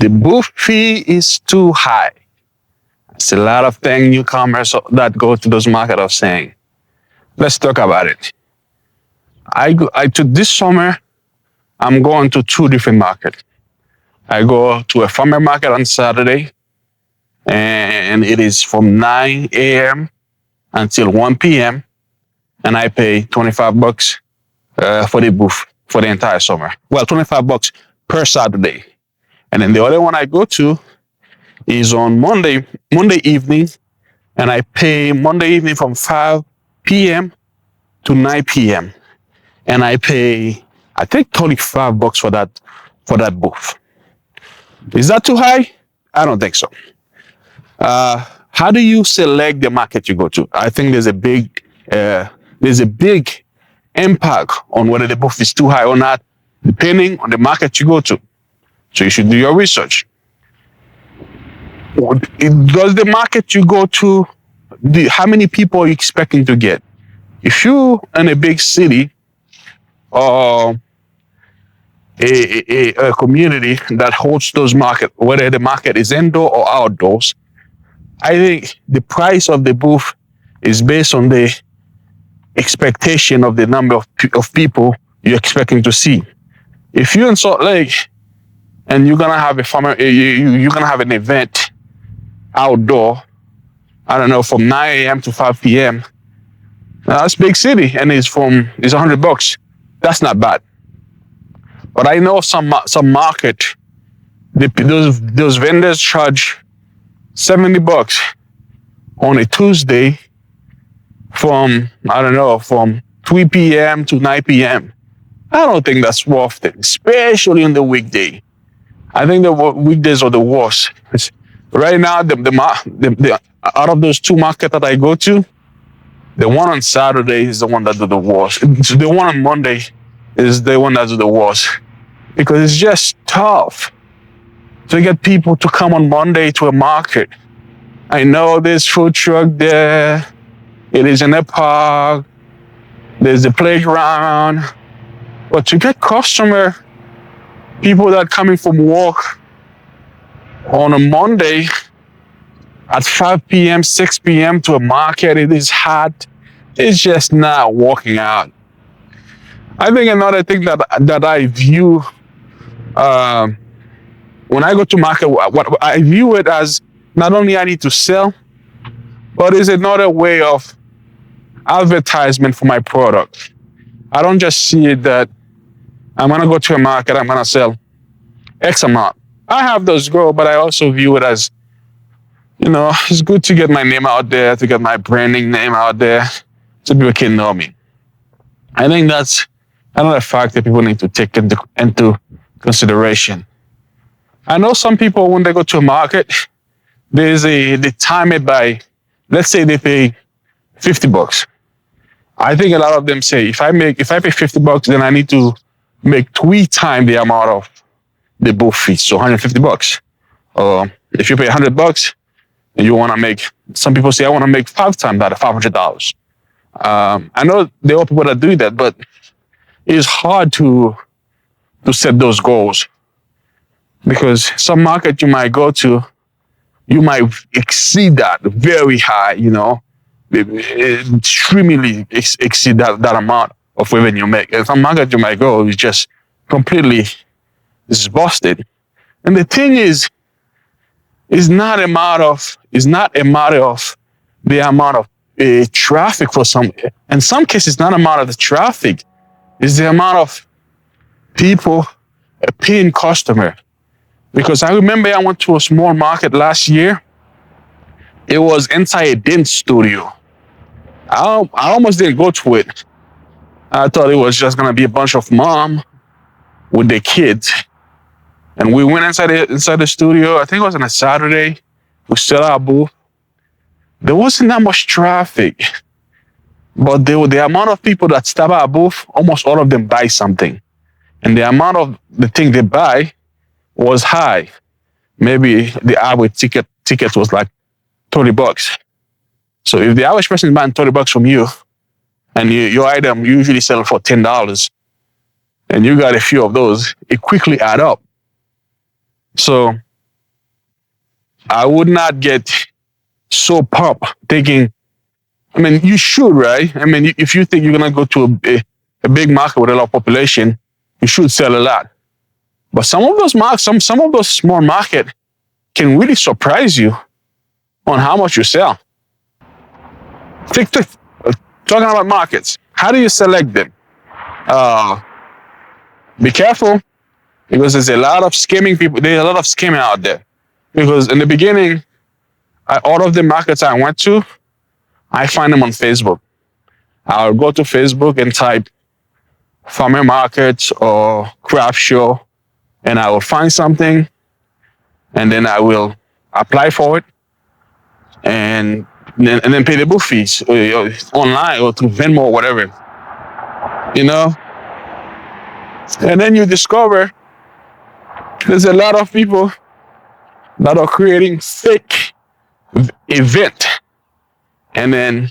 The booth fee is too high. It's a lot of things newcomers that go to those markets are saying. Let's talk about it. This summer, I'm going to two different markets. I go to a farmer market on Saturday, and it is from 9 a.m. until 1 p.m. And I pay $25 for the booth for the entire summer. Well, $25 per Saturday. And then the other one I go to is on Monday evening, and I pay Monday evening from 5 p.m. to 9 p.m. And I pay, I think, $25 for that booth. Is that too high? I don't think so. How do you select the market you go to? I think there's a big impact on whether the booth is too high or not, depending on the market you go to. So you should do your research. Does the market you go to, how many people are you expecting to get? If you're in a big city or a community that holds those markets, whether the market is indoor or outdoors, I think the price of the booth is based on the expectation of the number of people you're expecting to see. If you're in Salt Lake and you're gonna have you're gonna have an event outdoor, I don't know, from 9 a.m. to 5 p.m. That's big city, and it's $100. That's not bad. But I know some market, those vendors charge $70 on a Tuesday from 3 p.m. to 9 p.m. I don't think that's worth it, especially on the weekday. I think the weekdays are the worst. Right now, out of those two markets that I go to, the one on Saturday is the one that do the worst. The one on Monday is the one that do the worst, because it's just tough to get people to come on Monday to a market. I know there's food truck there. It is in a park. There's a playground. But to get people that coming from work on a Monday at 5 p.m., 6 p.m. to a market, it is hot. It's just not working out. I think another thing that I view when I go to market, what I view it as, not only I need to sell, but it's another way of advertisement for my product. I don't just see it that I'm gonna go to a market, I'm gonna sell X amount. I have those goals, but I also view it as, it's good to get my name out there, to get my branding name out there, so people can know me. I think that's another fact that people need to take into consideration. I know some people, when they go to a market, they time it by, let's say they pay $50. I think a lot of them say, if I pay $50, then I need to make 3 times the amount of the booth fee, so $150. If you pay $100 and you want to make, some people say, I want to make 5 times that, $500. I know there are people that do that, but it's hard to set those goals, because some market you might go to, you might exceed that very high, extremely exceed that amount of revenue you make. And some market you might go is just completely busted. And the thing is, it's not a matter of the amount of traffic for some. In some cases, it's not a matter of the traffic. It's the amount of people, a paying customer. Because I remember I went to a small market last year. It was inside a dance studio. I almost didn't go to it. I thought it was just gonna be a bunch of mom with their kids. And we went inside the studio. I think it was on a Saturday. We set our booth. There wasn't that much traffic, but the amount of people that stop at our booth, almost all of them buy something. And the amount of the thing they buy was high. Maybe the average ticket was like $30. So if the average person is buying $30 from you, and your item usually sells for $10, and you got a few of those, it quickly add up. So I would not get so pumped thinking, I mean, you should, right? I mean, if you think you're going to go to a big market with a lot of population, you should sell a lot. But some of those markets, some of those small market can really surprise you on how much you sell. Talking about markets, how do you select them? Uh, be careful because there's a lot of scamming people. There's a lot of scamming out there. Because in the beginning, all of the markets I went to, I find them on Facebook. I'll go to Facebook and type farmer markets or craft show, and I will find something, and then I will apply for it, and then pay the book fees online or through Venmo or whatever, you know. And then you discover there's a lot of people that are creating fake event, and then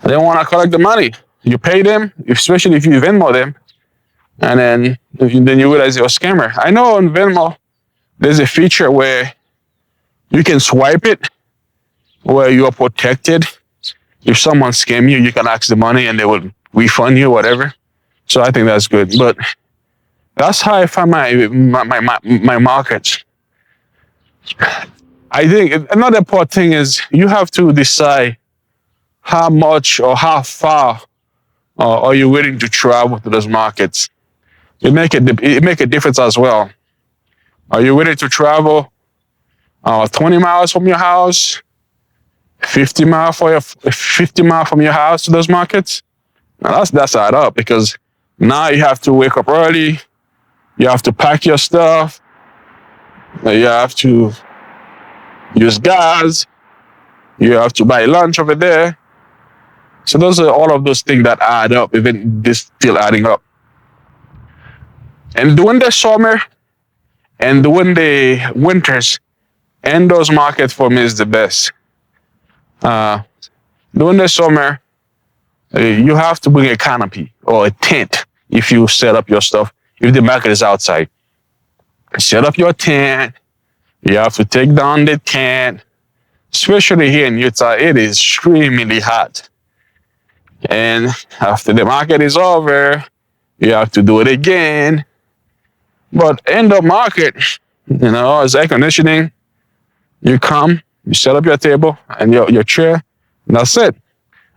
they want to collect the money. You pay them, especially if you Venmo them, and then you realize you're a scammer. I know on Venmo there's a feature where you can swipe it, where you are protected. If someone scam you, you can ask the money and they will refund you, whatever. So I think that's good. But that's how I find my markets. I think another important thing is you have to decide how much or how far are you willing to travel to those markets. It make a difference as well. Are you willing to travel 20 miles from your house, 50 miles from your house to those markets? Now that's add up because now you have to wake up early, you have to pack your stuff, you have to use gas, you have to buy lunch over there. So those are all of those things that add up, even this still adding up. And during the summer and during the winters, indoors market for me is the best. During the summer, you have to bring a canopy or a tent if you set up your stuff. If the market is outside, set up your tent. You have to take down the tent. Especially here in Utah, it is extremely hot. And after the market is over, you have to do it again. But indoor market, it's air conditioning. You come, you set up your table and your chair, and that's it.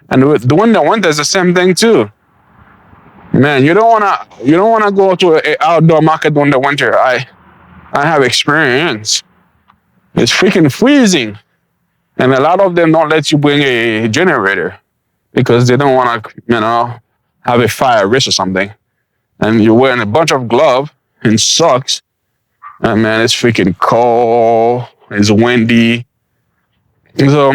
And with the winter is the same thing too. Man, you don't wanna go to an outdoor market during the winter. I have experience. It's freaking freezing, and a lot of them don't let you bring a generator because they don't wanna, have a fire risk or something. And you're wearing a bunch of gloves and socks, and man, it's freaking cold. It's windy. So,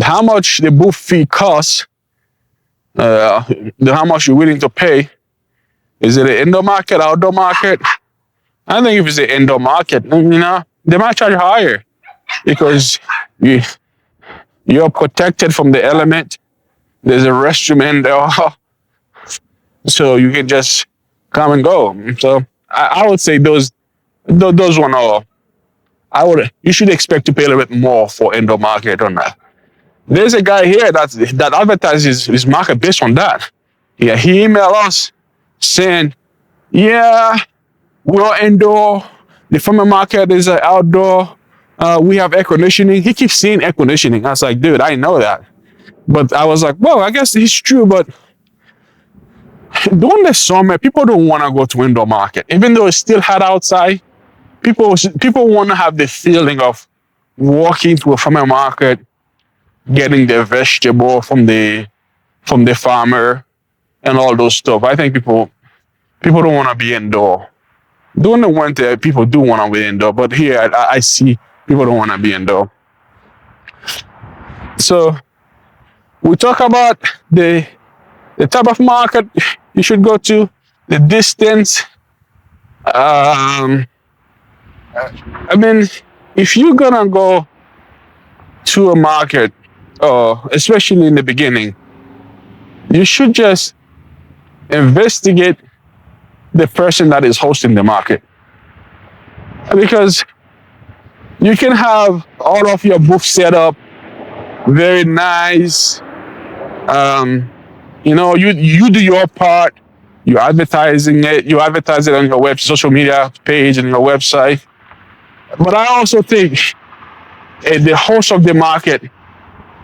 how much the booth fee costs, how much you're willing to pay. Is it an indoor market, outdoor market? I think if it's an indoor market, they might charge higher because you're protected from the element. There's a restroom in there, so you can just come and go. So I would say those one are. You should expect to pay a little bit more for indoor market on that. There's a guy here that advertises his market based on that. Yeah, he emailed us saying, yeah, we're indoor. The farmer market is outdoor. We have air conditioning. He keeps saying air conditioning. I was like, dude, I know that. But I was like, well, I guess it's true. But during the summer, people don't want to go to indoor market. Even though it's still hot outside, people want to have the feeling of walking to a farmer market, getting their vegetable from the farmer and all those stuff. I think people don't want to be indoor. During the winter, people do want to be indoor, but here I see people don't want to be indoor. So we talk about the type of market you should go to, the distance. If you're gonna go to a market, especially in the beginning, you should just investigate the person that is hosting the market. Because you can have all of your booths set up very nice. Um, you do your part. You advertising it. You advertise it on your social media page and your website. But I also think the host of the market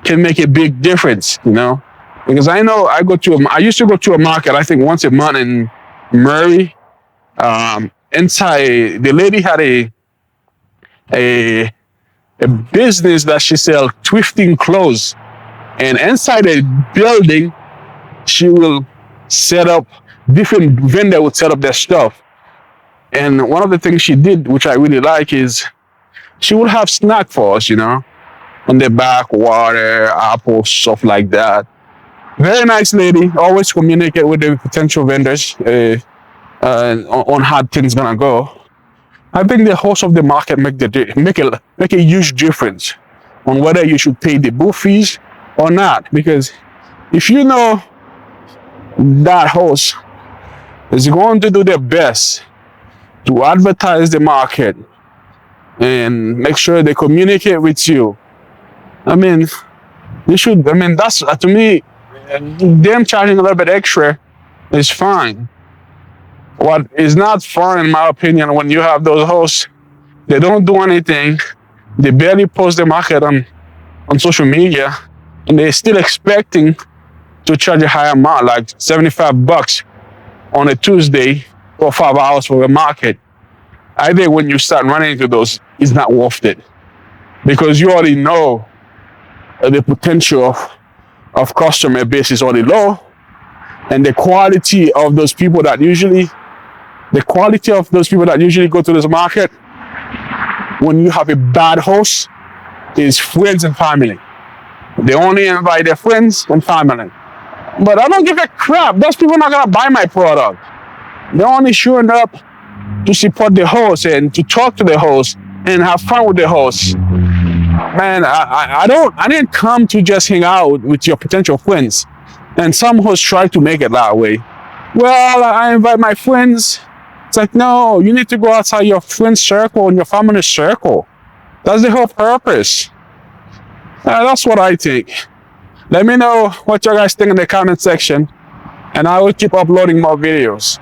can make a big difference. Because I know I used to go to a market, I think once a month in Murray. Inside, the lady had a business that she sell thrifting clothes, and inside a building, she will set up different vendor would set up their stuff. And one of the things she did, which I really like, is she would have snack for us, on the back, water, apples, stuff like that. Very nice lady. Always communicate with the potential vendors on how things gonna go. I think the host of the market make a huge difference on whether you should pay the booth fees or not. Because if you know that host is going to do their best to advertise the market and make sure they communicate with you, I mean, you should. I mean, that's to me, them charging a little bit extra is fine. What is not fun, in my opinion, when you have those hosts, they don't do anything. They barely post the market on social media, and they're still expecting to charge a higher amount, like $75 on a Tuesday for 5 hours for a market. I think when you start running into those, it's not worth it, because you already know the potential of customer base is already low, and the quality of those people that usually go to this market, when you have a bad host, is friends and family. They only invite their friends and family. But I don't give a crap. Those people are not gonna buy my product. They're only showing up to support the host and to talk to the host and have fun with the host. Man, I didn't come to just hang out with your potential friends. And some hosts try to make it that way. Well, I invite my friends. It's like, no, you need to go outside your friend circle and your family circle. That's the whole purpose. That's what I think. Let me know what you guys think in the comment section, and I will keep uploading more videos.